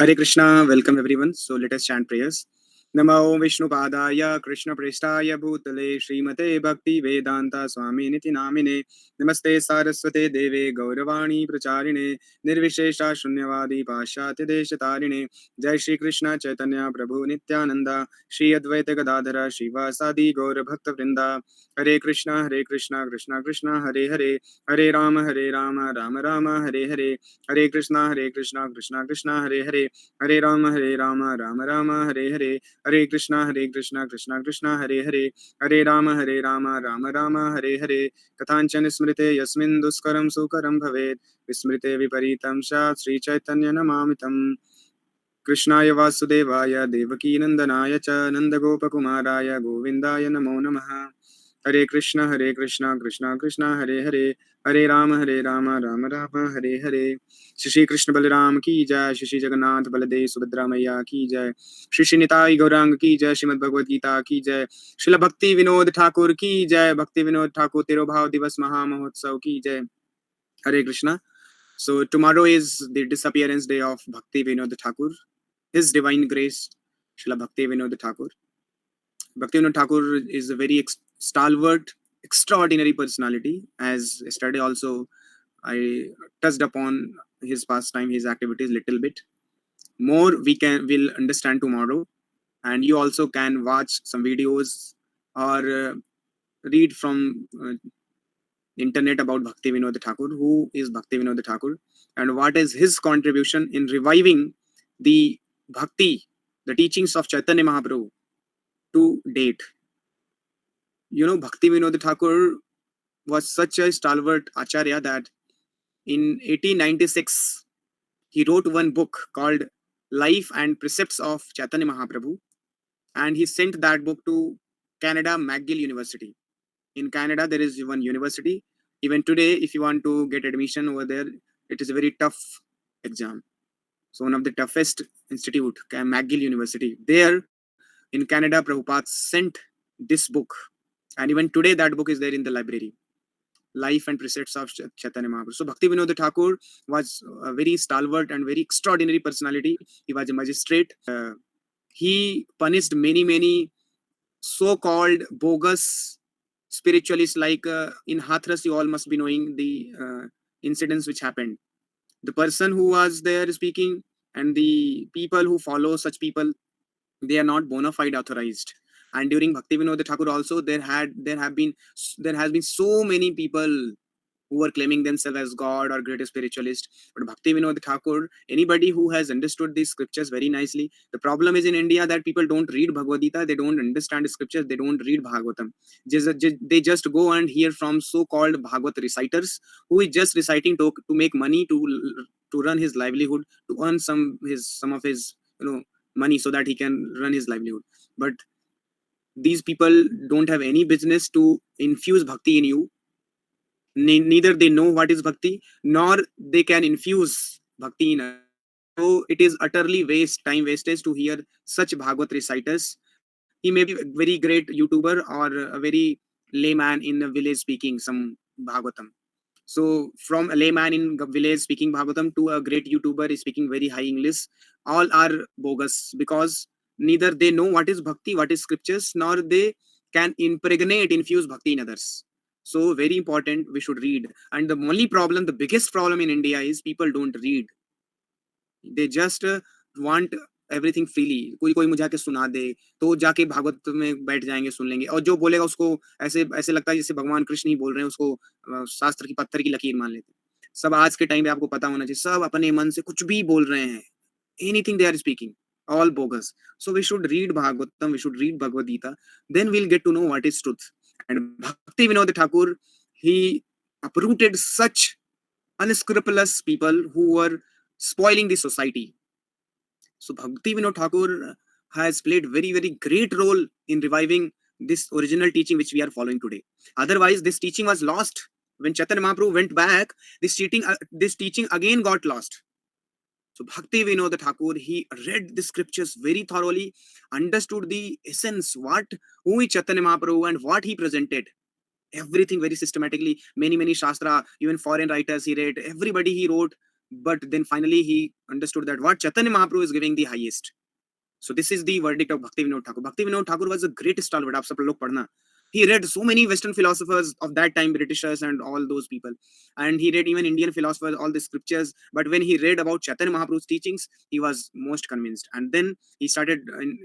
Hare Krishna, welcome everyone. So let us chant prayers. Namo Vishnupadaya Krishna Prestaya Bhutale Srimate Bhakti Vedanta Swami Niti Namine Namaste Saraswate Deve Gauravani Pracharine Nirvishesha Shunyavadi Pashyati Deshatarine Jai Shri Krishna Chaitanya Prabhu Nityananda Shri Advaita Gadadhara Shivasadi Gaura Bhakta Vrinda Hare Krishna Krishna Krishna Hare Hare Hare Rama Rama Rama Hare Hare Hare Krishna Krishna Krishna Hare Hare Hare Rama Rama Hare Hare Hare Krishna Krishna Krishna Hare Hare Hare Rama Rama Hare Hare Kathanchan Smrite Yasmin Duskaram Sukaram Bhavet Vismrite Viparitam Shat Sri Chaitanya Namamitam Krishnaya Vasudevaya Devaki Nandanaya Cha Nandagopakumaraya Govindaya Namo Namaha Hare Krishna Krishna Krishna Hare Hare Hare Rama Rama Hare Hare Shri Krishna Balaram ki jai Shri Jagannath Baladev Subhadra Maiya ki jai Shri Nitai Gaurang ki jai Srimad Bhagavad Gita ki jai Srila Bhakti Vinod Thakur ki jai Bhakti Vinod Thakur Tero Bhav Divas Maha Mahotsav ki jai Hare Krishna. So tomorrow is the disappearance day of Bhakti Vinod Thakur. His Divine Grace, Srila Bhakti Vinod Thakur. Bhakti Vinod Thakur is a very stalwart, extraordinary personality. As yesterday also, I touched upon his pastime, his activities little bit. More will understand tomorrow, and you also can watch some videos or read from internet about Bhakti Vinod Thakur. Who is Bhakti Vinod Thakur, and what is his contribution in reviving the Bhakti, the teachings of Chaitanya Mahaprabhu to date. You know, Bhakti Vinod Thakur was such a stalwart acharya that in 1896 he wrote one book called Life and Precepts of Chaitanya Mahaprabhu, and he sent that book to Canada McGill University. In Canada, there is one university. Even today, if you want to get admission over there, it is a very tough exam. So one of the toughest institute, McGill University. There in Canada, Prabhupada sent this book, and even today that book is there in the library. Life and Precepts of Chaitanya Mahaprabhu. So Bhakti Vinod Thakur was a very stalwart and very extraordinary personality. He was a magistrate. He punished many so-called bogus spiritualists, like in Hathras, you all must be knowing the incidents which happened. The person who was there speaking and the people who follow such people, they are not bona fide authorized. And during Bhakti Vinod Thakur also, there has been so many people who were claiming themselves as God or great spiritualist. But Bhakti Vinod Thakur, anybody who has understood these scriptures very nicely. The problem is in India that people don't read Bhagavad Gita, they don't understand the scriptures, they don't read Bhagavatam. They just go and hear from so-called Bhagavat reciters who is just reciting to make money, to run his livelihood, to earn some of his money so that he can run his livelihood. But these people don't have any business to infuse bhakti in you. Neither they know what is bhakti, nor they can infuse bhakti in us. So it is utterly time wastage to hear such Bhagavad reciters. He may be a very great YouTuber or a very layman in the village speaking some Bhagavatam. So from a layman in village speaking Bhagavatam to a great YouTuber is speaking very high English, all are bogus, because neither they know what is bhakti, what is scriptures, nor they can infuse bhakti in others. So very important, we should read. And the only problem, the biggest problem in India is people don't read. They just want everything freely. कोई मुझे आके सुना दे तो जाके भागवत में बैठ जाएंगे, सुन लेंगे, और जो बोलेगा उसको ऐसे ऐसे लगता है जैसे भगवान कृष्ण ही बोल रहे हैं, उसको शास्त्र की पत्थर की लकीर मान लेते हैं. सब आज के टाइम पे आपको पता होना चाहिए, सब अपने मन से कुछ भी बोल रहे हैं. Anything they are speaking, all bogus. So we should read Bhagavatam, we should read Bhagavad Gita, then we'll get to know what is truth. And Bhakti Vinod Thakur, he uprooted such unscrupulous people who were spoiling the society. So Bhakti Vinod Thakur has played very great role in reviving this original teaching which we are following today. Otherwise, this teaching was lost. When Chaitanya Mahaprabhu went back, this teaching again got lost. So Bhakti Vinod Thakur, he read the scriptures very thoroughly, understood the essence, who is Chaitanya Mahaprabhu and what he presented. Everything very systematically, many Shastra, even foreign writers he read, everybody he wrote but then finally he understood that what Chaitanya Mahaprabhu is giving the highest. So this is the verdict of Bhakti Vinod Thakur. Bhakti Vinod Thakur was the greatest stalwart. आप सब लोग पढ़ना. He read so many Western philosophers of that time, Britishers and all those people, and he read even Indian philosophers, all the scriptures. But when he read about Chaitanya Mahaprabhu's teachings, he was most convinced. And then he started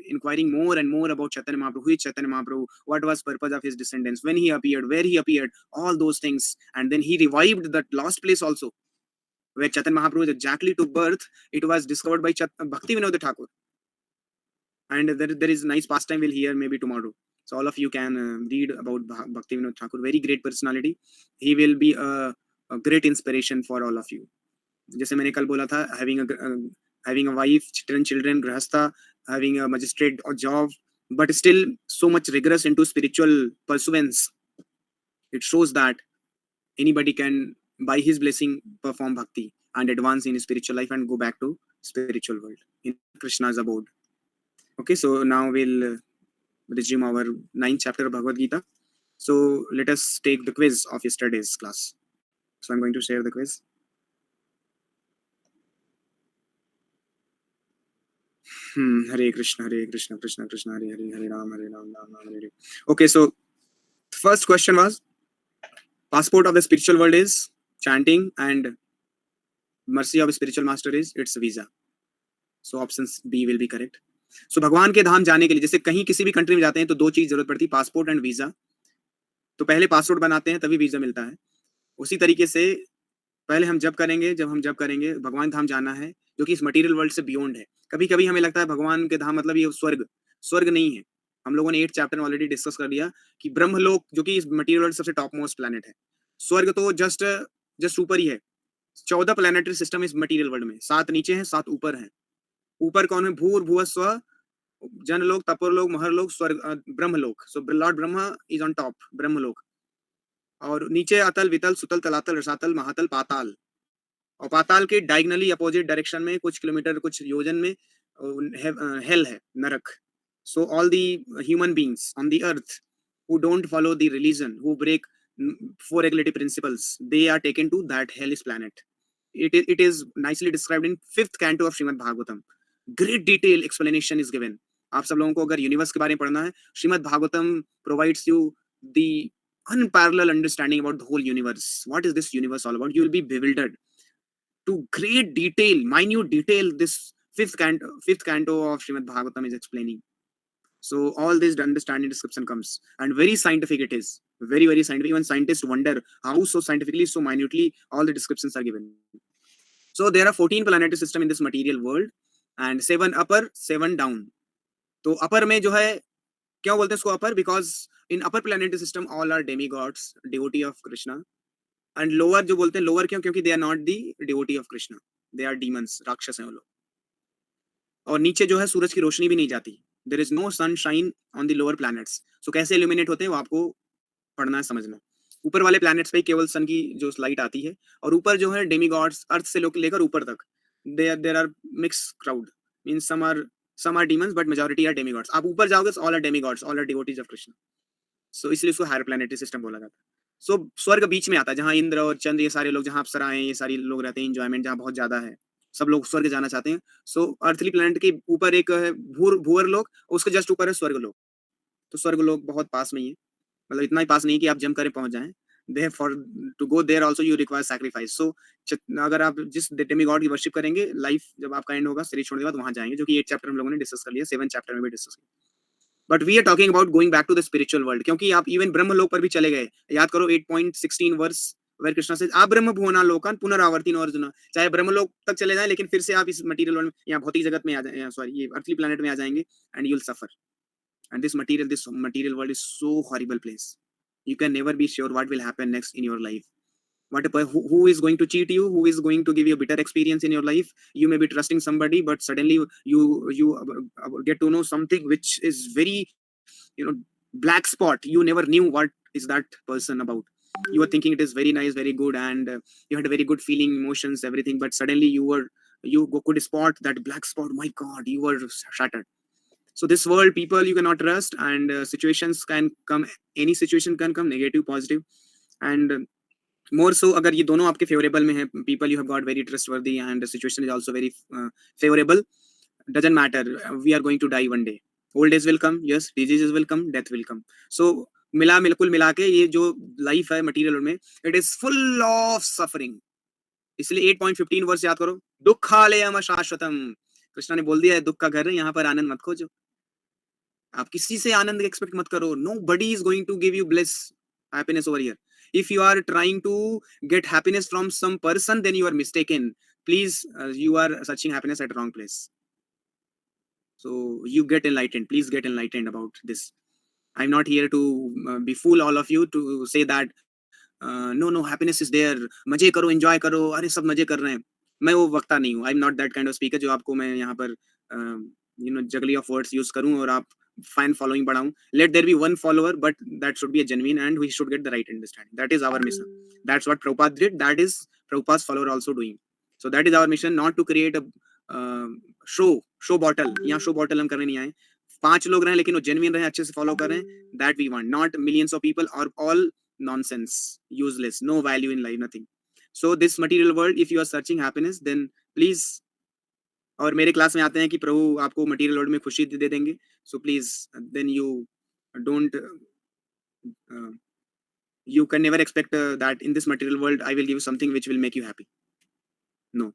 inquiring more and more about Chaitanya Mahaprabhu. Who is Chaitanya Mahaprabhu? What was purpose of his descendants? When he appeared? Where he appeared? All those things. And then he revived that lost place also, where Chaitanya Mahaprabhu exactly took birth. It was discovered by Bhakti Vinod Thakur. And there is nice pastime we'll hear maybe tomorrow. So all of you can read about Bhakti Vinod Thakur. Very great personality. He will be a great inspiration for all of you. जैसे मैंने कल बोला था, having a wife, children, grahastha, having a magistrate or job, but still so much rigorous into spiritual pursuance. It shows that anybody can, by his blessing, perform bhakti and advance in his spiritual life and go back to spiritual world in Krishna's abode. Okay, so now we'll resume our 9th chapter of Bhagavad Gita. So let us take the quiz of yesterday's class. So I'm going to share the quiz. Hare Krishna, Krishna Krishna, Hare Hare, Hare Ram, Ram Ram, Hare Hare. Okay, so first question was, passport of the spiritual world is chanting, and mercy of a spiritual master is its visa. So options B will be correct. So भगवान के धाम जाने के लिए, जैसे कहीं किसी भी country में जाते हैं तो दो चीज जरूरत पड़ती है, पासपोर्ट एंड वीजा. तो पहले पासपोर्ट बनाते हैं तभी वीजा मिलता है. उसी तरीके से पहले हम जब हम करेंगे भगवान धाम जाना है, जो कि इस मटेरियल वर्ल्ड से बियॉन्ड है. कभी कभी हमें लगता है भगवान के धाम मतलब ये स्वर्ग नहीं है. हम लोगों ने 8th चैप्टर में ऑलरेडी डिस्कस कर लिया कि ब्रह्मलोक, जो कि इस मटेरियल वर्ल्ड सबसे टॉप मोस्ट प्लैनेट है. स्वर्ग तो जस्ट ऊपर ही है. 14 प्लैनेटरी सिस्टम इस मटेरियल वर्ल्ड में, 7 नीचे हैं, 7 ऊपर हैं. ऊपर कौन है? भूर भुवस्व, जनलोक, तपोलोक, महरलोक, स्वर्ग, Brahmaloka. So lord Brahma is on top, Brahmaloka. और नीचे अतल, वितल, सुतल, तलातल, रसातल, महातल, पाताल. और पाताल के डायगनली अपोजिट डायरेक्शन में कुछ किलोमीटर, कुछ योजन में हेल है, नरक. So all the human beings on the earth who don't follow the religion, who break 4 regulative principles, they are taken to that hellish planet. It is nicely described in 5th canto of Srimad Bhagavatam. Great detail explanation is given. आप सब लोगों को अगर universe के बारे में पढ़ना है, Shrimad Bhagavatam provides you the unparalleled understanding about the whole universe. What is this universe all about? You will be bewildered. To great detail, minute detail, this 5th canto of Srimad Bhagavatam is explaining. So all this understanding description comes, and very scientific it is. Very, very scientific. Even scientists wonder how so scientifically, so minutely all the descriptions are given. So there are 14 planetary system in this material world, and 7 upper, 7 down. तो upper में जो है, क्यों बोलते हैं इसको upper? Because in upper planetary system all are demigods, devotee of Krishna. And lower जो बोलते हैं lower क्यों? क्योंकि they are not the devotee of Krishna. They are demons, राक्षस हैं वो लोग. और नीचे जो है सूरज की रोशनी भी नहीं जाती. There is no sunshine on the lower planets. So कैसे illuminate होते हैं वो आपको पढ़ना है, समझना. ऊपर वाले planets पे केवल सन की जो लाइट आती है, और ऊपर जो है डेमीगॉड्स, अर्थ से लेकर ऊपर तक, there are mixed crowd. Means some are demons but majority are demigods. आप ऊपर जाओगे तो all are demigods, all are devotees of Krishna. So इसलिए उसको higher planetary system बोला जाता है. So स्वर्ग बीच में आता है, जहाँ इंद्र और चंद्र ये सारे लोग, जहाँ अप्सराएं ये सारी लोग रहते हैं, enjoyment जहाँ बहुत ज्यादा है, सब लोग स्वर्ग जाना चाहते हैं. सो अर्थली प्लेनेट के ऊपर एक है भूअर लोक, उसके जस्ट ऊपर है स्वर्ग लोक. तो स्वर्ग लोक बहुत पास में ही है, मतलब इतना ही पास नहीं कि आप जम करें पहुंच जाएं. Therefore, to go there also you require sacrifice. So अगर आप जिस डेमीगॉड की वर्शिप करेंगे, लाइफ जब आपका एंड होगा, शरीर छोड़ने के बाद वहां जाएंगे, जो कि 8th चैप्टर हम लोगों ने डिस्कस कर लिया, 7th चैप्टर में भी डिस्कस किया. But we are talking about going back to the spiritual world, क्योंकि आप इवन ब्रह्मलोक पर भी चले गए. याद करो 8.16 वर्स वेयर कृष्णा से आप ब्रह्म भुवना लोकान पुनरावर्तिनो अर्जुन. चाहे ब्रह्मलोक तक चले जाएं, लेकिन फिर से आप इस मटेरियल वर्ल्ड में या भौतिक जगत में आ जाए, सॉरी ये अर्थली प्लेनेट में आ जाएंगे, and you will suffer. And this material world is so horrible place. You can never be sure what will happen next in your life. Who is going to cheat you? Who is going to give you a bitter experience in your life? You may be trusting somebody, but suddenly you get to know something which is very, black spot. You never knew what is that person about. You were thinking it is very nice, very good, and you had a very good feeling, emotions, everything, but suddenly you could spot that black spot. My God, you were shattered. So this world, people you cannot trust, and situations can come. Any situation can come, negative, positive, and more so अगर ये दोनों आपके favorable में है, people you have got very trustworthy and the situation is also very favorable, doesn't matter, we are going to die one day, old age will come, yes, diseases will come, death will come. So बिल्कुल मिला के ये जो life है material में, it is full of suffering. इसलिए 8.15 वर्ष याद करो, दुःखालयम शाश्वतम. कृष्णा ने बोल दिया है दुख का घर है, यहाँ पर आनंद मत खोजो. आप किसी से आनंद एक्सपेक्ट मत करो. Nobody is going to give you bliss happiness over here. If you are trying to get happiness from some person, then you are mistaken. Please, you are searching happiness at wrong place. So you get enlightened. Please get enlightened about this. I'm not here to befool all of you to say that no no happiness is there, मजे करो, enjoy करो, अरे सब मजे कर रहे हैं. मैं वो वक्ता नहीं हूँ. I'm not that kind of speaker जो आपको मैं यहाँ पर juggling of words use करूँ और आप fan following बढ़ाऊँ. Let there be one follower, but that should be a genuine and we should get the right understanding. That is our mission. That's what Prabhupada did. That is Prabhupada's follower also doing. So that is our mission, not to create a show bottle. यहाँ show bottle हम करने नहीं आए. 5 लोग रहे लेकिन वो genuine रहे, अच्छे से follow कर रहे हैं. That we want, not millions of people or all nonsense, useless, no value in life, nothing. So this material world, if you are searching happiness, then please. और मेरे क्लास में आते हैं कि प्रभु आपको मटेरियल वर्ल्ड में खुशी दे देंगे, so please then you don't, you can never expect that in this material world I will give you something which will make you happy. No,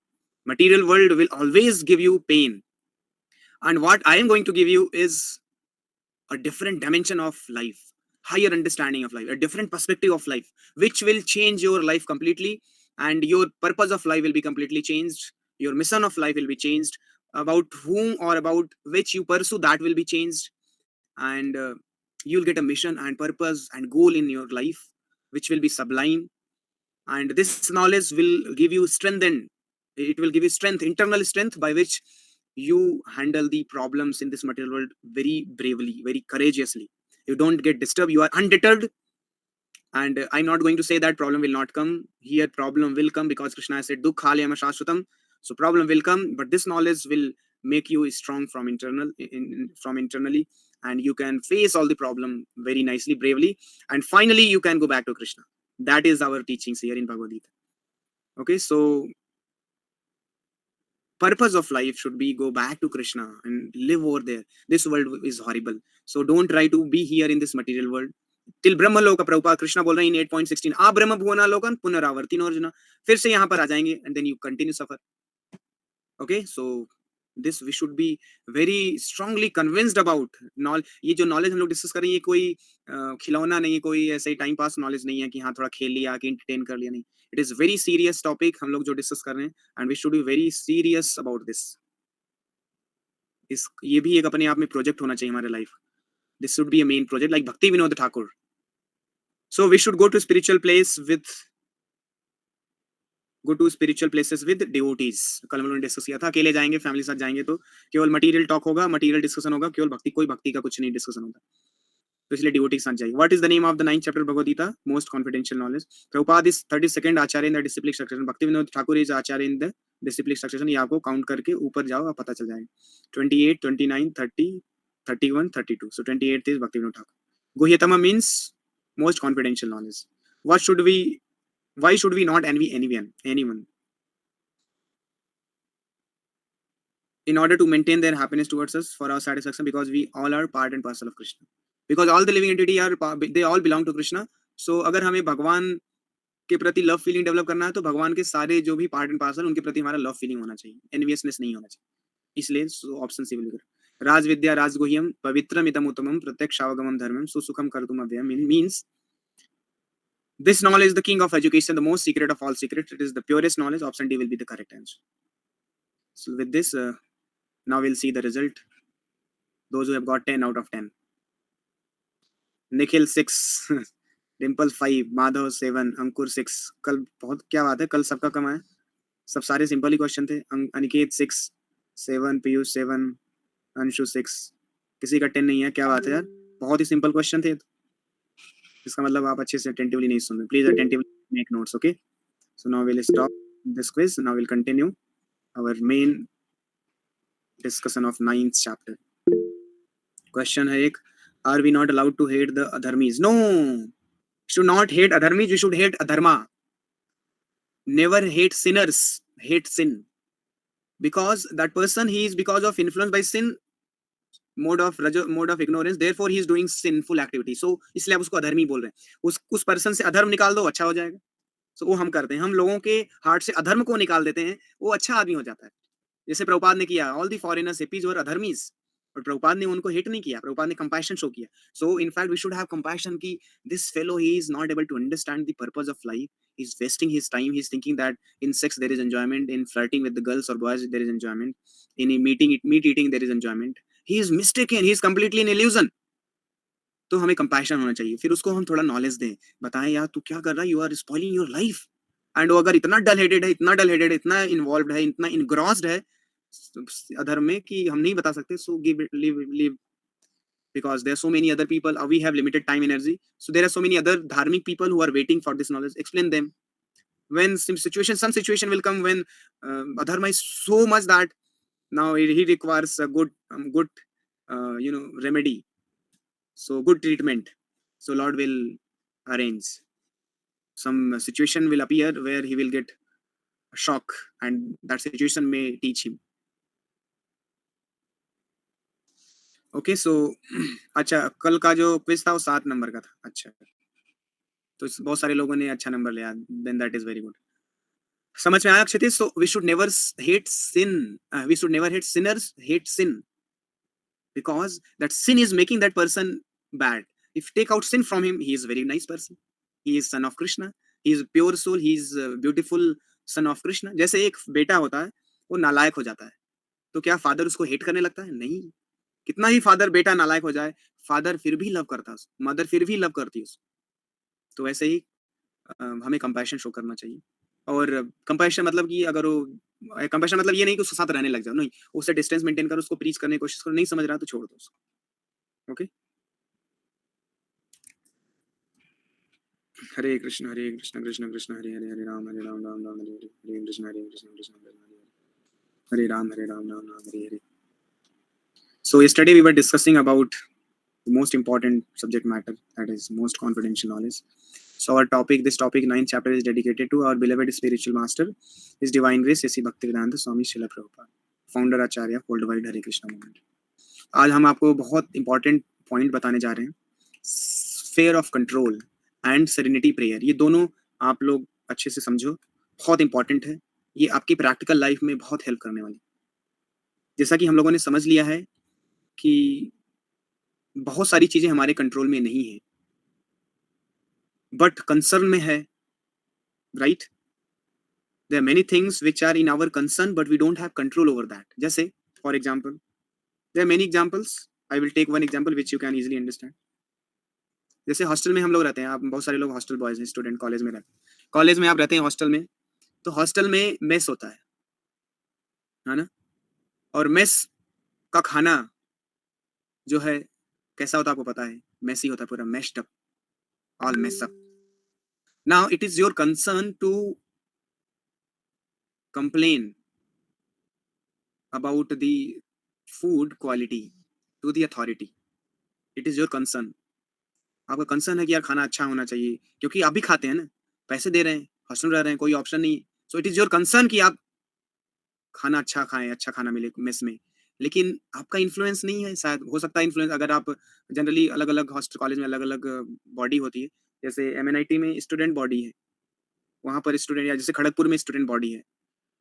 material world will always give you pain, and what I am going to give you is a different dimension of life, higher understanding of life, a different perspective of life, which will change your life completely, and your purpose of life will be completely changed. Your mission of life will be changed. About whom or about which you pursue, that will be changed, and you'll get a mission and purpose and goal in your life which will be sublime. And this knowledge will give you strength, and it will give you strength, internal strength, by which you handle the problems in this material world very bravely, very courageously. You don't get disturbed, you are undeterred. And I'm not going to say that problem will not come. Here problem will come, because Krishna has said dukkhalayam shashvatam. So problem will come, but this knowledge will make you strong from internally, and you can face all the problem very nicely, bravely, and finally you can go back to Krishna. That is our teachings here in Bhagavad Gita. Okay, so purpose of life should be go back to Krishna and live over there. This world is horrible, so don't try to be here in this material world. Till Brahma Loka, Prabhupada Krishna बोल रहे हैं in 8.16, आ ब्रह्म भुवना लोकन पुनरावर्तिनो अर्जुना. फिर से यहाँ पर आ जाएंगे, and then you continue suffer. Okay, so this we should be very strongly convinced about. ये जो knowledge हम लोग डिस्कस कर रहे हैं, ये कोई खिलौना नहीं है, कोई ऐसे टाइम पास नॉलेज नहीं है कि हाँ थोड़ा खेल लिया, कि इंटरटेन कर लिया, नहीं. It is very serious topic हम लोग जो डिस्कस कर रहे हैं, and we should be very serious about this. ये भी एक अपने आप में प्रोजेक्ट होना चाहिए हमारे life. This should be a main project, like Bhakti Vinod Thakur. So we should go to spiritual place with go to spiritual places with devotees. कल हम लोगों ने डिस्कस किया था, अकेले जाएंगे, फैमिली साथ जाएंगे तो केवल मटेरियल टॉक होगा, मटेरियल डिस्कशन होगा, केवल भक्ति, कोई भक्ति का कुछ नहीं डिस्कशन होता. तो इसलिए डिवोटी के साथ जाइए. What is the name of the 9th chapter Bhagavad Gita? Most confidential knowledge. Prabhupada is 32nd acharya in the disciplic succession. Bhakti Vinod Thakur is acharya in the disciplic succession. ये आपको काउंट करके ऊपर जाओ, आप पता चल जाएगा. 28, 29, 30, 31, 32. सो 28 इज भक्ति विनोद ठाकुर. गुह्यतम means most confidential knowledge. What should we, why should we not envy anyone in order to maintain their happiness towards us for our satisfaction? Because we all are part and parcel of Krishna, because all the living entity are, they all belong to Krishna. So अगर हमें भगवान के प्रति love feeling develop करना है, तो भगवान के सारे जो भी पार्ट एंड पार्सल, उनके प्रति हमारा लव फीलिंग होना चाहिए, एनवियसनेस नहीं होना चाहिए. इसलिए ऑप्शन सी विल. राज विद्या राजगुह्यम पवित्रमिदम उत्तमम प्रत्यक्षावगमम धर्मम सुसुखम कर्तुम अव्ययम. Means this knowledge is the king of education, the most secret of all secrets. It is the purest knowledge. Option D will be the correct answer. So with this, now we'll see the result. Those who have got 10 out of 10. Nikhil 6, Dimple 5, Madhav 7, Ankur 6. कल बहुत क्या बात है, कल सबका कम है, सब सारे सिंपल ही क्वेश्चन थे. अनिकेत 6, 7, पीयूष 7, अंशु 6. किसी का 10 नहीं है, क्या बात है यार, बहुत ही सिंपल क्वेश्चन थे. इसका मतलब आप अच्छे से अटेंटिवली नहीं सुन रहे. Please attentively make notes. Okay, so now will stop this quiz. Now we'll continue our main discussion of 9th chapter. Question है एक, are we not allowed to hate the adharmis? No, we should not hate adharmis, we should hate adharma. never hate sinners, hate sin, because that person, he is because of influenced by sin, mode of ignorance, therefore he is doing sinful activity. So इसलिए आप उसको अधर्मी बोल रहे हैं। उस person से अधर्म निकाल दो, अच्छा हो जाएगा। सो वो हम करते हैं, हम लोगों के हार्ट से अधर्म को निकाल देते हैं, वो अच्छा आदमी हो जाता है। जैसे प्रभुपाद ने किया, ऑल द फॉरेनर्स हिप्पीज वर अधर्मीज, और प्रभुपाद ने उनको हेट नहीं किया, प्रभुपाद ने कंपैशन शो किया। So in fact we should have compassion कि this fellow, he is not able to understand the purpose of life, he is wasting his time, he is thinking that in sex there is enjoyment, in flirting with the girls और boys there is enjoyment, in meat eating there is enjoyment, he is mistaken, he is completely in illusion. तो हमें compassion होना चाहिए, फिर उसको हम थोड़ा knowledge दें, बताएं यार तू क्या कर रहा है, you are spoiling your life. And वो अगर इतना डल हेडेड है, इतना डल हेडेड है, इतना इन्वॉल्व है, इतना इनग्रॉस्ड है अधर्म में कि हम नहीं बता सकते, so give it, live, because there are so many other people, we have limited time energy, so there are so many other dharmic people who are waiting for this knowledge, explain them. When some situation will come when adharma is so much that now he requires a good remedy, so good treatment, so Lord will arrange some situation will appear where he will get a shock, and that situation may teach him. Okay so अच्छा, कल का जो quiz था वो 7 number का था। अच्छा, तो बहुत सारे लोगों ने अच्छा नंबर लिया, then that is very good. समझ में आया Kshitij? So we should never hate sin, we should never hate sinners, hate sin, because that sin is making that person bad. If take out sin from him, he is very nice person, he is son of Krishna, he is pure soul, he is beautiful son of Krishna। जैसे एक बेटा होता है, वो नालायक हो जाता है, तो क्या फादर उसको हेट करने लगता है? नहीं। कितना ही फादर बेटा नालायक हो जाए, फादर फिर भी लव करता है उसको, मदर फिर भी लव करती है उसको। तो वैसे ही हमें कंपैशन शो करना चाहिए। और कंपैशन मतलब कि अगर वो कंपैशन मतलब ये नहीं कि उसके साथ रहने लग जाओ, नहीं, उससे डिस्टेंस मेंटेन करो, उसको प्रीच करने की कोशिश करो, नहीं समझ रहा तो छोड़ दो उसको। Okay, Hare Krishna Krishna Krishna Hare Hare, Hare Ram Ram Ram Hare Hare, Hare Krishna Krishna Krishna Hare Hare, Hare Ram Ram Hare Hare. So yesterday we were discussing about the most important subject matter, that is most confidential knowledge. So our topic, this topic 9th chapter is dedicated to our beloved spiritual master, His Divine Grace Sri Bhaktivedanta Swami Srila Prabhupada, founder Acharya worldwide Hare Krishna movement. आज हम आपको बहुत important point बताने जा रहे हैं, sphere of control and serenity prayer। ये दोनों आप लोग अच्छे से समझो, बहुत important है, ये आपकी practical life में बहुत help करने वाली। जैसा कि हम लोगों ने समझ लिया है कि बहुत सारी चीजें हमारे कंट्रोल में नहीं है, बट कंसर्न में है, right? There are many things which are in our concern, but we don't have control over that. जैसे for example, there are many examples, I will take one example which you can easily understand. जैसे hostel में हम लोग रहते हैं, आप बहुत सारे लोग हॉस्टल बॉयज हैं, स्टूडेंट कॉलेज में रहते हैं, कॉलेज में आप रहते हैं हॉस्टल में, तो हॉस्टल में मेस होता है ना? और मेस का खाना जो है कैसा होता है आपको पता है, मेसी होता है, पूरा messed up, all mess up. Now it is your concern to complain about the food quality to the authority, it is your concern। आपका कंसर्न है कि यार खाना अच्छा होना चाहिए, क्योंकि आप भी खाते हैं ना, पैसे दे रहे हैं, हॉस्टल में रह रहे हैं, कोई ऑप्शन नहीं है, so it is your concern कि आप खाना अच्छा खाएं, अच्छा खाना मिले मेस में। लेकिन आपका इन्फ्लुएंस नहीं है, शायद हो सकता है इन्फ्लुएंस, अगर आप जनरली अलग अलग हॉस्टल कॉलेज में अलग अलग बॉडी होती है, जैसे MNIT में स्टूडेंट बॉडी है, वहाँ पर स्टूडेंट, या जैसे खड़गपुर में स्टूडेंट बॉडी है,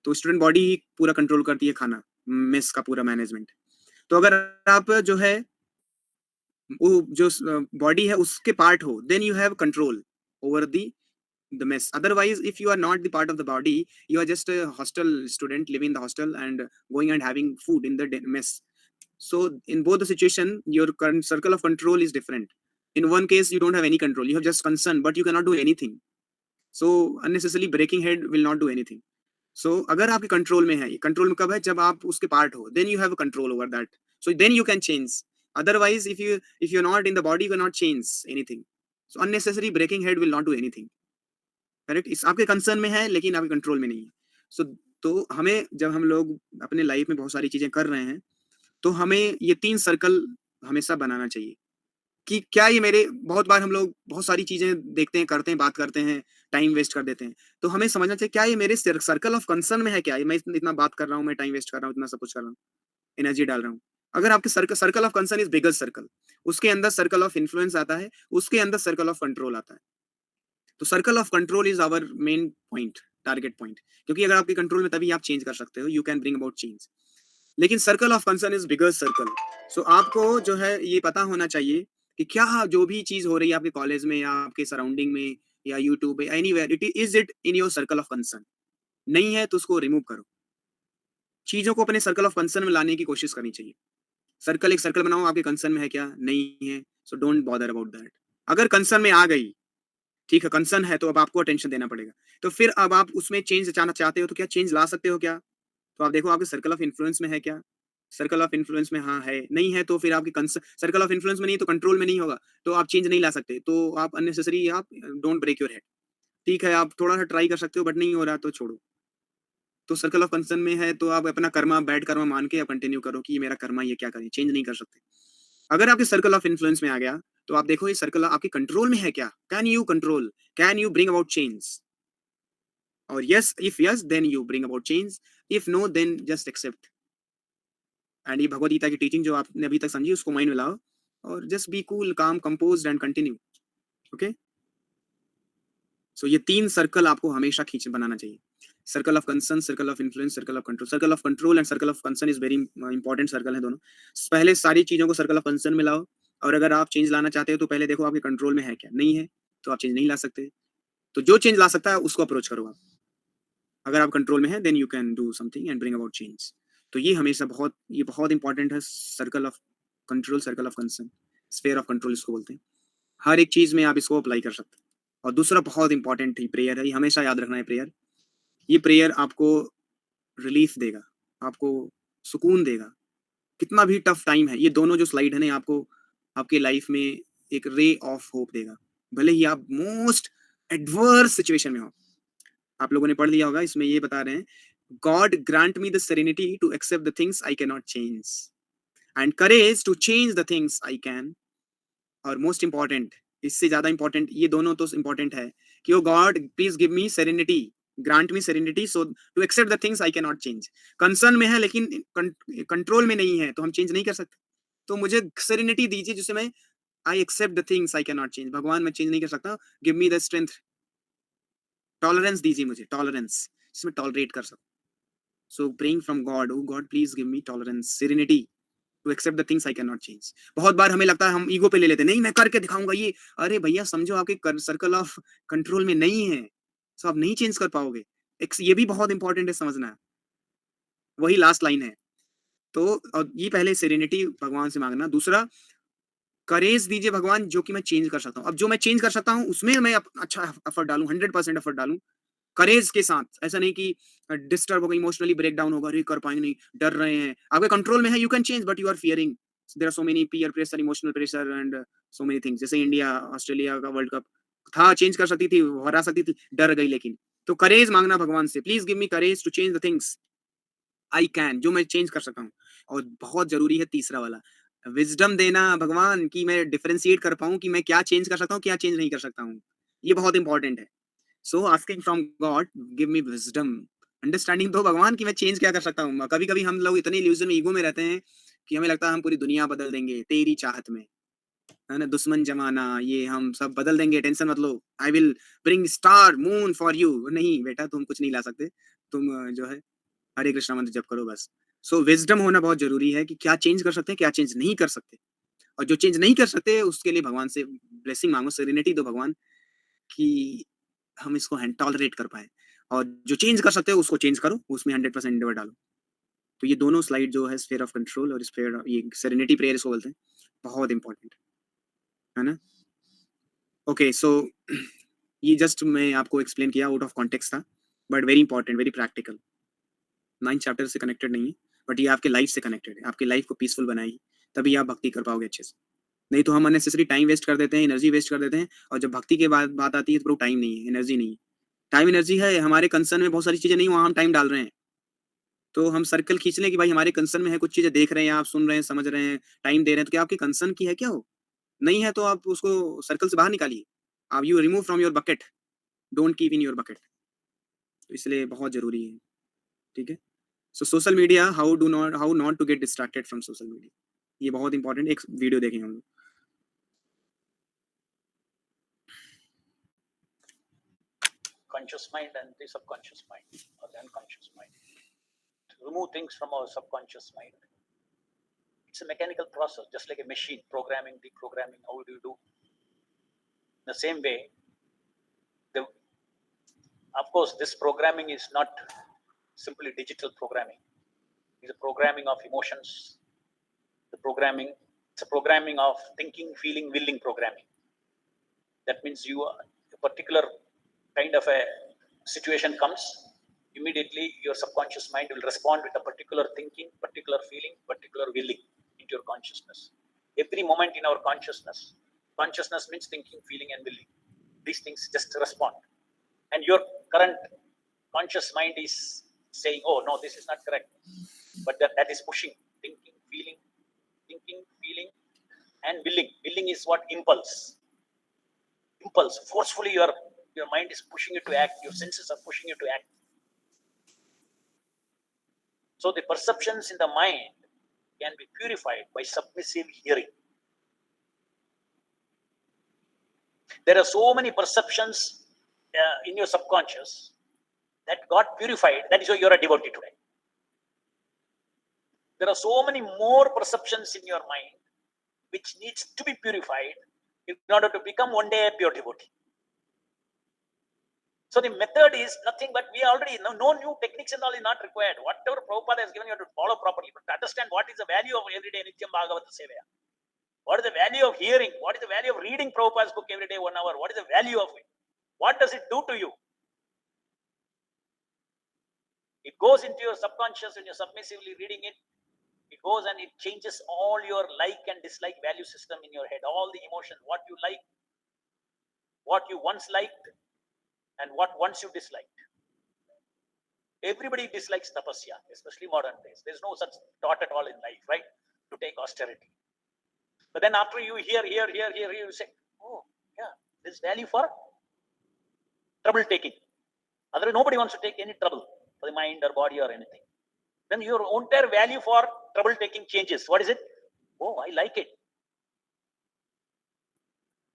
तो स्टूडेंट बॉडी ही पूरा कंट्रोल करती है खाना, मेस का पूरा मैनेजमेंट। तो अगर आप जो है वो जो बॉडी है उसके पार्ट हो, then you have control over the mess। Otherwise, if you are not the part of the body, you are just a hostel student living in the hostel and going and having food in the mess, so in both the situation your current circle of control is different। in one case you don't have any control, you have just concern but you cannot do anything, so unnecessarily breaking head will not do anything। so अगर आपके control में है, control में कब है, जब आप उसके पार्ट हो, then you have a control over that, so then you can change। otherwise if you're not in the body you cannot change anything, so unnecessary breaking head will not do anything, correct? इस आपके concern में है लेकिन आपके control में नहीं है। सो तो हमें, जब हम लोग अपने लाइफ में बहुत सारी चीजें कर रहे हैं, तो हमें ये 3 सर्कल हमेशा बनाना चाहिए। कि क्या ये मेरे बहुत बार हम लोग बहुत सारी चीज़ें देखते हैं, करते हैं, बात करते हैं, टाइम वेस्ट कर देते हैं। तो हमें समझना चाहिए क्या ये मेरे सर्कल ऑफ कंसर्न में है क्या? ये मैं इतना बात कर रहा हूँ, मैं टाइम वेस्ट कर रहा हूँ, इतना सब कुछ कर रहा हूँ, एनर्जी डाल रहा हूँ। अगर आपके circle of concern is bigger circle, उसके अंदर सर्कल ऑफ इन्फ्लुएंस आता है, उसके अंदर सर्कल ऑफ कंट्रोल आता है। तो circle of control is our main point, target point. क्योंकि अगर आपके कंट्रोल में तभी आप चेंज कर सकते हो, you can bring about change. लेकिन circle of concern is bigger circle. So आपको जो है ये पता होना चाहिए कि क्या जो भी चीज हो रही है आपके कॉलेज में या आपके सराउंडिंग में या यूट्यूब पे anywhere, it in your circle of concern. नहीं है तो उसको रिमूव करो। चीजों को अपने सर्कल ऑफ कंसर्न में लाने की कोशिश करनी चाहिए। एक सर्कल बनाओ, आपके कंसर्न में है क्या, नहीं है, so don't bother about that. अगर कंसर्न में आ गई, ठीक है, कंसर्न है तो अब आपको अटेंशन देना पड़ेगा। तो फिर अब आप उसमें चेंज चाहना चाहते हो तो क्या चेंज ला सकते हो क्या? तो आप देखो आपके सर्कल ऑफ इन्फ्लुएंस में है क्या? सर्कल ऑफ इन्फ्लुएंस में हाँ है, नहीं है तो फिर आपकी सर्कल ऑफ इन्फ्लुएंस में नहीं है तो कंट्रोल में नहीं होगा, तो आप चेंज नहीं ला सकते। तो आप अननेसेसरी आप डोंट ब्रेक योर हेड। ठीक है, आप थोड़ा-सा ट्राई कर सकते हो बट नहीं हो रहा तो छोड़ो। तो सर्कल ऑफ कंसर्न में है तो आप अपना कर्मा, बैड कर्मा मान के आप कंटिन्यू करो कि ये मेरा कर्मा, ये क्या करें, चेंज नहीं कर सकते। अगर आपके सर्कल ऑफ इन्फ्लुएंस में आ गया, तो आप देखो ये सर्कल आपके कंट्रोल में है क्या? Can you control? Can you bring about change? और yes, if yes then you bring about change, if no then just accept. And ये भगवद गीता की टीचिंग जो आपने अभी तक समझी उसको माइंड में लाओ और जस्ट बी कूल, काम, कंपोज्ड एंड कंटिन्यू। ओके, सो ये 3 सर्कल आपको हमेशा खींच बनाना चाहिए। Circle of concern, circle of influence, circle of control. Circle of control and circle of concern is very important circle है दोनों। पहले सारी चीज़ों को सर्कल ऑफ कंसर्न में लाओ और अगर आप चेंज लाना चाहते हो तो पहले देखो आपके कंट्रोल में है क्या? नहीं है, तो आप चेंज नहीं ला सकते। तो जो चेंज ला सकता है उसको अप्रोच करो आप। अगर आप कंट्रोल में है then you can do something and bring about change. तो ये बहुत इंपॉर्टेंट है, circle of control, circle of concern, sphere of control इसको बोलते हैं। हर एक चीज़ में आप इसको अप्लाई कर सकते हैं। और दूसरा बहुत इंपॉर्टेंट ही प्रेयर है, ये हमेशा याद रखना है प्रेयर। ये प्रेयर आपको रिलीफ देगा, आपको सुकून देगा। कितना भी टफ टाइम है, ये दोनों जो स्लाइड है ना, आपको आपके लाइफ में एक रे ऑफ होप देगा। भले ही आप मोस्ट एडवर्स सिचुएशन में हो। आप लोगों ने पढ़ लिया होगा, इसमें ये बता रहे हैं, god grant me the serenity to accept the things I can not change and courage to change the things I can. और मोस्ट इंपॉर्टेंट, इससे ज्यादा इंपॉर्टेंट, ये दोनों तो इंपॉर्टेंट है कि oh god please give me serenity, grant me serenity so to accept the things I can not change. Concern में है लेकिन कंट्रोल में नहीं है तो हम चेंज नहीं कर सकते। तो मुझे सेरेनिटी दीजिए जिससे मैं I accept the things I can not change. भगवान मैं चेंज नहीं कर सकता, give me the strength, tolerance दीजिए मुझे, टॉलरेंस जिसमें टॉलरेट कर सकूं। So praying from god, oh god please give me tolerance, serenity to accept the things I can not change. बहुत बार हमें लगता है हम ईगो पे ले लेते हैं, नहीं मैं करके दिखाऊंगा ये। अरे भैया समझो आपके सर्कल ऑफ कंट्रोल में नहीं है, सो आप नहीं चेंज कर पाओगे। ये भी बहुत इंपॉर्टेंट है समझना, वही लास्ट लाइन है। तो और ये पहले सेरेनिटी भगवान से मांगना। दूसरा, करेज दीजिए भगवान जो कि मैं चेंज कर सकता हूँ। अब जो मैं चेंज कर सकता हूँ उसमें मैं अच्छा एफर्ट डालूं, 100% एफर्ट डालूं करेज के साथ। ऐसा नहीं कि डिस्टर्ब हो गए, इमोशनली ब्रेक डाउन होगा, अरे कर पाएंगे नहीं, डर रहे हैं। आपके कंट्रोल में है, you can change but you are fearing. There are so many peer pressure, emotional pressure and so many things. जैसे इंडिया ऑस्ट्रेलिया का वर्ल्ड कप था, चेंज कर सकती थी, हरा सकती थी, डर गई। लेकिन तो करेज मांगना भगवान से, please give me courage to change the things I can, जो मैं चेंज कर सकता हूँ। और बहुत जरूरी है तीसरा वाला, विजडम देना भगवान कि मैं डिफरेंशिएट कर पाऊं कि मैं क्या चेंज कर सकता हूँ, क्या चेंज नहीं कर सकता हूँ। ये बहुत इंपॉर्टेंट है। So asking from god, give me wisdom, understanding दो भगवान कि मैं चेंज क्या कर सकता हूँ। कभी कभी हम लोग इतने इल्यूजन में, ईगो में रहते हैं कि हमें लगता है हम पूरी दुनिया बदल देंगे तेरी चाहत में, है ना, दुश्मन जमाना ये हम सब बदल देंगे, टेंशन मत लो, I will bring star moon for you. नहीं बेटा, तुम कुछ नहीं ला सकते। तुम जो है हरे कृष्णा मंत्र जप करो बस। सो विजडम होना बहुत जरूरी है कि क्या चेंज कर सकते हैं, क्या चेंज नहीं कर सकते। और जो चेंज नहीं कर सकते उसके लिए भगवान से ब्लेसिंग मांगो, सेरेनिटी दो भगवान कि हम इसको हैंड टॉलरेट कर पाए। और जो चेंज कर सकते हो उसको चेंज करो, उसमें 100% एंडेवर डालो। तो ये दोनों स्लाइड जो है स्फीयर ऑफ कंट्रोल और स्फीयर, ये सेरेनिटी प्रेयर इसको बोलते हैं, बहुत इंपॉर्टेंट है ना। ओके, सो ये जस्ट मैं आपको एक्सप्लेन किया, आउट ऑफ कॉन्टेक्स्ट था, but very important, very practical. 9 chapter से कनेक्टेड नहीं है, बट ये आपके लाइफ से कनेक्टेड है। आपकी लाइफ को पीसफुल बनाएगी, तभी आप भक्ति कर पाओगे अच्छे से। नहीं तो हम अननेसेसरी टाइम वेस्ट कर देते हैं, एनर्जी वेस्ट कर देते हैं। और जब भक्ति के बाद बात आती है तो टाइम नहीं है, एनर्जी नहीं है। टाइम एनर्जी है, हमारे कंसर्न में बहुत सारी चीजें नहीं, वहां हम टाइम डाल रहे हैं। तो हम सर्कल खींच लें कि भाई हमारे कंसर्न में है, कुछ चीजें देख रहे हैं, आप सुन रहे हैं, समझ रहे हैं, टाइम दे रहे हैं, तो क्या आपके कंसर्न की है क्या हो? नहीं है तो आप उसको सर्कल से बाहर निकालिए, आप you remove from your bucket, don't keep in your bucket. तो इसलिए बहुत जरूरी है, ठीक है। So social media, how not to get distracted from social media, ये बहुत इंपॉर्टेंट एक वीडियो देखेंगे हम लोग। Conscious mind and the subconscious mind or the unconscious mind. To remove things from our subconscious mind. It's a mechanical process, just like a machine, programming, deprogramming. How do you do? In the same way, of course, this programming is not simply digital programming. It's a programming of emotions, it's a programming of thinking, feeling, willing programming. That means a particular kind of a situation comes, immediately your subconscious mind will respond with a particular thinking, particular feeling, particular willing into your consciousness. Every moment in our consciousness means thinking, feeling, and willing. These things just respond. And your current conscious mind is saying, oh, no, this is not correct. But that is pushing, thinking, feeling, and willing. Willing is what? Impulse. Forcefully, your mind is pushing you to act. Your senses are pushing you to act. So the perceptions in the mind can be purified by submissive hearing. There are so many perceptions in your subconscious that got purified. That is why you're a devotee today. There are so many more perceptions in your mind which needs to be purified in order to become one day a pure devotee. So the method is nothing but we already know, no new techniques and all is not required. Whatever Prabhupada has given, you have to follow properly. But to understand what is the value of everyday Nityam Bhagavata Sevaya. What is the value of hearing? What is the value of reading Prabhupada's book every day 1 hour? What is the value of it? What does it do to you? It goes into your subconscious when you're submissively reading it. It goes and it changes all your like and dislike value system in your head. All the emotions, what you like, what you once liked, and what once you disliked. Everybody dislikes tapasya, especially modern days. There's no such thought at all in life, right? To take austerity. But then after you hear, you say, oh, yeah, there's value for trouble taking. Otherwise, nobody wants to take any trouble for the mind or body or anything. Then your entire value for trouble taking changes. What is it? Oh, I like it.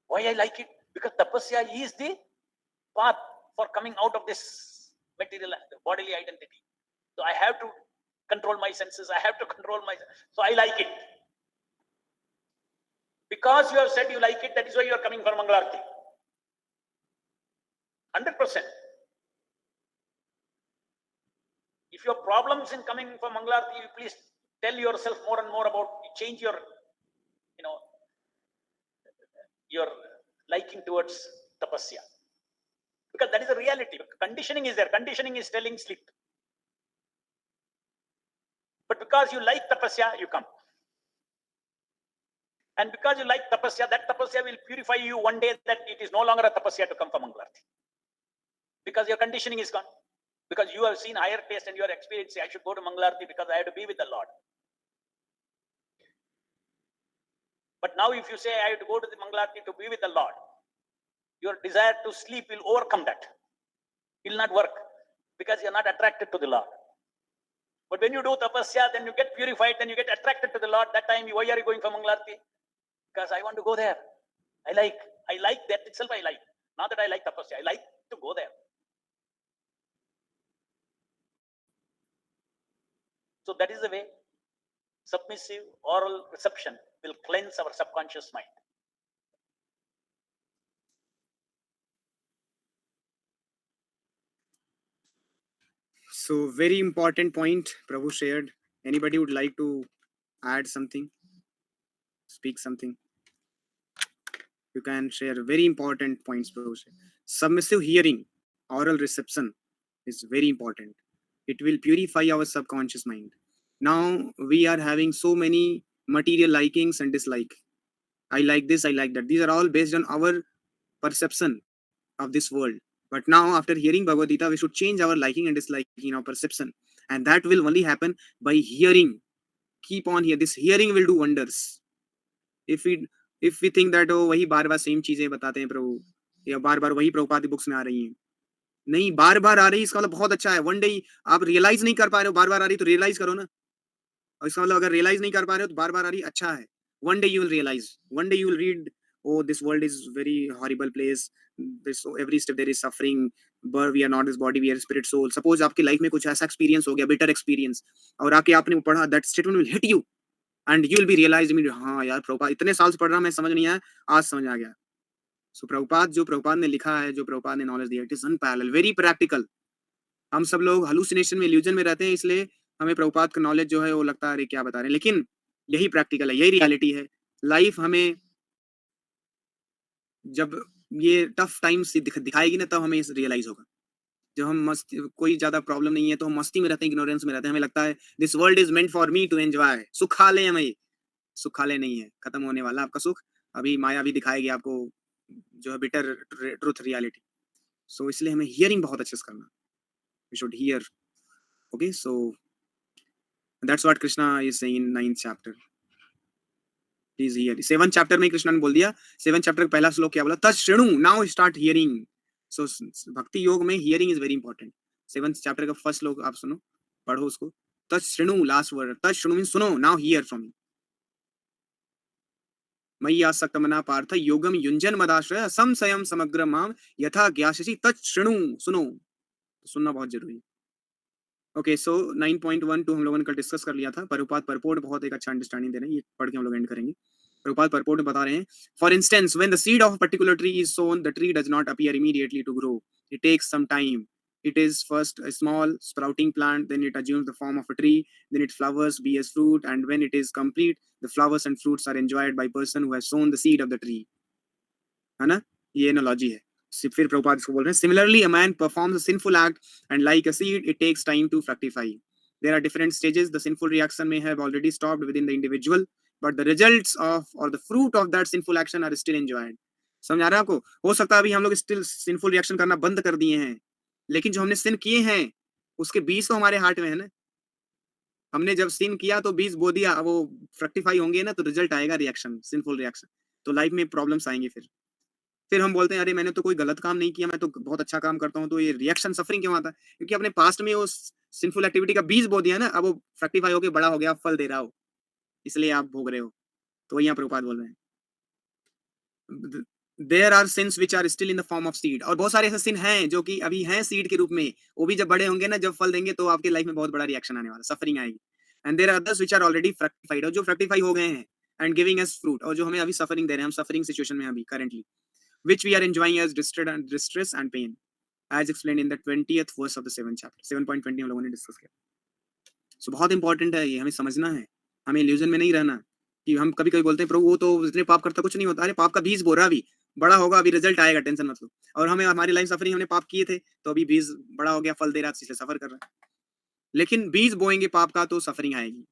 Why I like it? Because tapasya is the path for coming out of this material bodily identity. So I have to control my senses. I have to control myself. So I like it. Because you have said you like it, that is why you are coming for Mangalarti. 100%. If you have problems in coming for Mangalarti, you please tell yourself more and more about, change your, your liking towards tapasya. Because that is a reality. Conditioning is there. Conditioning is telling sleep. But because you like tapasya, you come. And because you like tapasya, that tapasya will purify you one day that it is no longer a tapasya to come for Mangalarti. Because your conditioning is gone. Because you have seen higher taste and you are experiencing, I should go to Mangalarti because I have to be with the Lord. But now if you say I have to go to the Mangalarti to be with the Lord, your desire to sleep will overcome that. It will not work because you are not attracted to the Lord. But when you do tapasya, then you get purified, then you get attracted to the Lord. That time, why are you going for Mangalarti? Because I want to go there. I like that itself. I like. Not that I like tapasya. I like to go there. So that is the way submissive oral reception will cleanse our subconscious mind. So very important point Prabhu shared. Anybody would like to add something, speak something? You can share very important points Prabhu shared. Submissive hearing, oral reception is very important. It will purify our subconscious mind. Now we are having so many material likings and dislike. I like this, I like that. These are all based on our perception of this world. But now, after hearing Bhagavad Gita, we should change our liking and disliking, our perception. And that will only happen by hearing. Keep on here. This hearing will do wonders. If we if we think that oh वही बार बार same चीजें बताते हैं प्रभु, या बार बार वही प्रभुपाद की books में आ रही हैं, नहीं बार बार आ रही है इसका मतलब बहुत अच्छा है। वन डे आप रियलाइज नहीं कर पा रहे हो, बार बार आ रही तो रियलाइज करो ना। और इसका मतलब अगर रियलाइज नहीं कर पा रहे हो तो बार बार आ रही अच्छा है। One day you will realise, one day you will read, oh this world is very horrible place, this every step there is suffering, but we are not this body, we are spirit soul. Suppose आपकी life में कुछ ऐसा experience हो गया, better experience, और आके आपने पढ़ा, that statement will hit you and you will be realise, हाँ यार प्रभुपाद इतने साल से पढ़ रहा मैं समझ नहीं आया, आज समझ आ गया। सो प्रभुपाद, जो प्रभुपाद ने लिखा है, जो प्रभुपाद ने नॉलेज दिया, it is unparalleled, very practical. हम सब लोग हालुसिनेशन में, इल्यूजन में रहते हैं, इसलिए हमें प्रभुपाद का नॉलेज जो है वो लगता है अरे क्या बता रहे हैं, लेकिन यही प्रैक्टिकल है, यही रियलिटी है। लाइफ हमें जब ये टफ टाइम्स दिखाएगी ना, तब हमें रियलाइज होगा। जब हम मस्त, कोई ज्यादा प्रॉब्लम नहीं है तो हम मस्ती में रहते हैं, इग्नोरेंस में रहते हैं, हमें लगता है this world is meant for me to enjoy, सुखालय हमें, सुखालय नहीं है, खत्म होने वाला आपका सुख। अभी माया भी दिखाएगी आपको जो है बिटर ट्रूथ रियलिटी। सो इसलिए हमें हियरिंग बहुत अच्छे से करना, we should hear. Okay, so that's what Krishna is saying in 9th chapter. Please hear, 7th chapter में कृष्णा ने बोल दिया, 7th चैप्टर का पहला श्लोक क्या बोला, तत् शृणु, नाउ स्टार्ट हियरिंग। सो भक्ति योग में hearing is very important. 7th chapter का फर्स्ट श्लोक आप सुनो, पढ़ो उसको, तत् शृणु, लास्ट वर्ड, तत् शृणु मींस सुनो, नाउ हियर फ्रॉम मी। मयि आसक्त मना पार्थ योगम युंजन मदाश्रय संशयम समग्र माम यथा ज्ञास्यसि तत् शृणु, सुनो, तो सुनना बहुत जरूरी है। ओके, सो 9.12 हम लोगों ने कल डिस्कस कर लिया था। प्रभुपाद परपोर्ट बहुत एक अच्छा अंडरस्टैंडिंग दे रहे हैं, ये पढ़ के हम लोग एंड करेंगे। प्रभुपाद परपोर्ट में बता रहे हैं, for instance when the seed of a particular tree is sown, the tree does not appear immediately to grow, it takes some time. It is first a small sprouting plant, then it assumes the form of a tree, then it flowers, bears fruit, and when it is complete, the flowers and fruits are enjoyed by person who has sown the seed of the tree. है ना, ये analogy है। फिर प्रभुपाद इसको बोल रहे हैं, similarly a man performs a sinful act and like a seed it takes time to fructify. There are different stages, the sinful reaction may have already stopped within the individual, but the results of or the fruit of that sinful action are still enjoyed। समझ आ रहा है आपको? हो सकता है अभी हम लोग स्टिल सिंफुल रिएक्शन करना बंद कर दिए हैं, लेकिन जो हमने सिन किए हैं उसके बीज तो हमारे हार्ट में है ना। हमने जब सिन किया तो बीज बो दिया, वो फ्रक्टिफाई होंगे ना, तो रिजल्ट आएगा, रिएक्शन, सिंफुल रिएक्शन। तो लाइफ में प्रॉब्लम्स आएंगे। फिर हम बोलते हैं अरे मैंने तो कोई गलत काम नहीं किया, मैं तो बहुत अच्छा काम करता हूँ, तो ये रिएक्शन सफरिंग क्यों आता है? क्योंकि अपने पास्ट में वो सिंफुल एक्टिविटी का बीज बो दिया ना, अब वो फ्रक्टिफाई होके बड़ा हो गया, फल दे रहा हो, इसलिए आप भोग रहे हो। तो वही यहाँ प्रभुपाद बोल रहे हैं, there are sins which are still in the form of seed, और बहुत सारे ऐसे सिन हैं जो कि अभी हैं सीड के रूप में, वो भी जब बड़े होंगे ना, जब फल देंगे, तो आपकी लाइफ में बहुत बड़ा रिएक्शन आने वाला, सफरिंग आएगी। And there are others which are already fructified, और जो फ्रक्टिफाई हो गए हैं एंड गिविंग अस फ्रूट, और जो हमें अभी सफरिंग दे रहे हैं, हम सफरिंग सिचुएशन में अभी currently, which we are enjoying as distress and pain, as explained in the 20th verse of the 7th chapter। 7.20 हम लोगों ने डिस्कस किया। सो बहुत इंपॉर्टेंट है, ये हमें समझना है, हमें इल्यूजन में नहीं रहना कि हम कभी कभी बोलते हैं प्रभु वो तो इतने पाप करता, कुछ नहीं होता। अरे पाप का बीज बो रहा, अभी बड़ा होगा, अभी रिजल्ट आएगा, टेंशन मत लो। और हमें हमारी लाइफ सफरिंग, हमने पाप किए थे तो अभी बीज बड़ा हो गया, फल दे रहा है, इसलिए सफर कर रहा है। लेकिन बीज बोएंगे पाप का तो सफरिंग आएगी।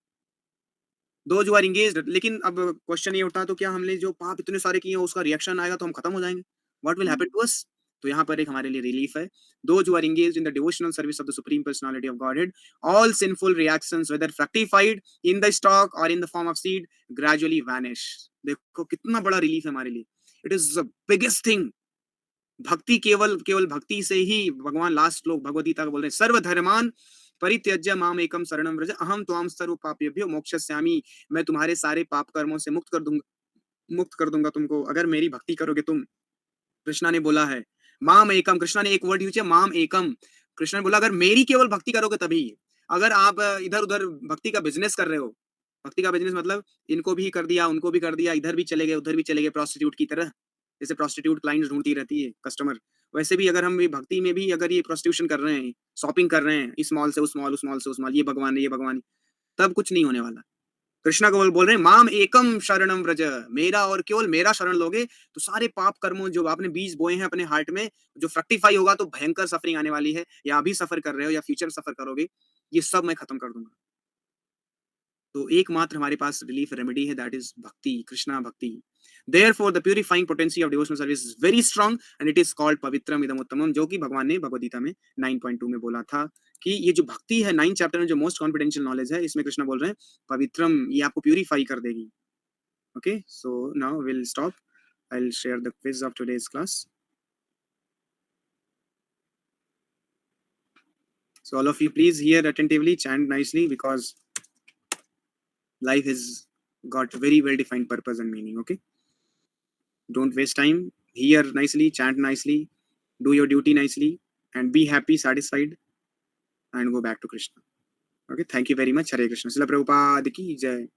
दो जो आर इंगेज्ड, लेकिन अब क्वेश्चन ये उठता, तो क्या हमने जो पाप इतने सारे किए हैं उसका रिएक्शन आएगा तो हम खत्म हो जाएंगे? What will happen to us? तो यहाँ पर एक हमारे लिए रिलीफ है, दो जो are engaged in the devotional service of the supreme personality of Godhead, all sinful reactions whether fructified in the stalk or in the form of seed gradually vanish। देखो कितना बड़ा रिलीफ है हमारे लिए, it is the biggest thing. भक्ति, केवल केवल भक्ति से ही, भगवान लास्ट श्लोक भगवद गीता का बोल रहे हैं, सर्वधर्मान परित्यज्य माम एकम शरणम व्रज अहम त्वाम सर्व पापेभ्यो मोक्षयिष्यामि। मैं तुम्हारे सारे पाप कर्मों से मुक्त कर दूंगा तुमको, अगर मेरी भक्ति करोगे तुम। कृष्णा ने बोला है माम एकम, कृष्णा ने एक वर्ड यूज किया, माम एकम। कृष्णा ने बोला अगर मेरी केवल भक्ति करोगे तभी। अगर आप इधर उधर भक्ति का बिजनेस कर रहे हो, भक्ति का बिजनेस मतलब इनको भी कर दिया, उनको भी कर दिया, इधर भी चले गए, उधर भी चले गए, प्रोस्टिट्यूट की तरह, जैसे प्रोस्टिट्यूट क्लाइंट्स ढूंढती रहती है कस्टमर, वैसे भी अगर हम भी भक्ति में भी अगर ये प्रोस्टिट्यूशन कर रहे हैं, शॉपिंग कर रहे हैं, इस मॉल से उस मॉल, उस मॉल से उस मॉल, ये भगवान है, ये भगवान है, तब कुछ नहीं होने वाला। कृष्णा को बोल रहे हैं माम एकम शरणम व्रज, मेरा और केवल मेरा शरण लोगे तो सारे पाप कर्मों जो आपने बीज बोए हैं अपने हार्ट में, जो फ्रक्टिफाई होगा तो भयंकर सफरिंग आने वाली है, या अभी सफर कर रहे हो या फ्यूचर सफर करोगे, ये सब मैं खत्म कर दूंगा। तो एकमात्र हमारे पास रिलीफ रेमेडी है, दैट इज भक्ति, कृष्णा भक्ति। Therefore the purifying potency of devotional service is very strong and it is called पवित्रम इदम उत्तमम, जो कि भगवान ने भगवद गीता में 9.2 में बोला था कि ये जो भक्ति है 9th चैप्टर में, जो मोस्ट कॉन्फिडेंशियल नॉलेज है, इसमें कृष्णा बोल रहे हैं पवित्रम, ये आपको प्यूरिफाई कर देगी। Okay, so now we'll stop. I'll share the quiz of today's class. So all of you, please hear attentively, chant nicely, because life has got very well defined purpose and meaning. Okay, don't waste time. Hear nicely, chant nicely, do your duty nicely, and be happy, satisfied, and go back to Krishna. Okay, thank you very much. Hare Krishna. Srila Prabhupada ki jai.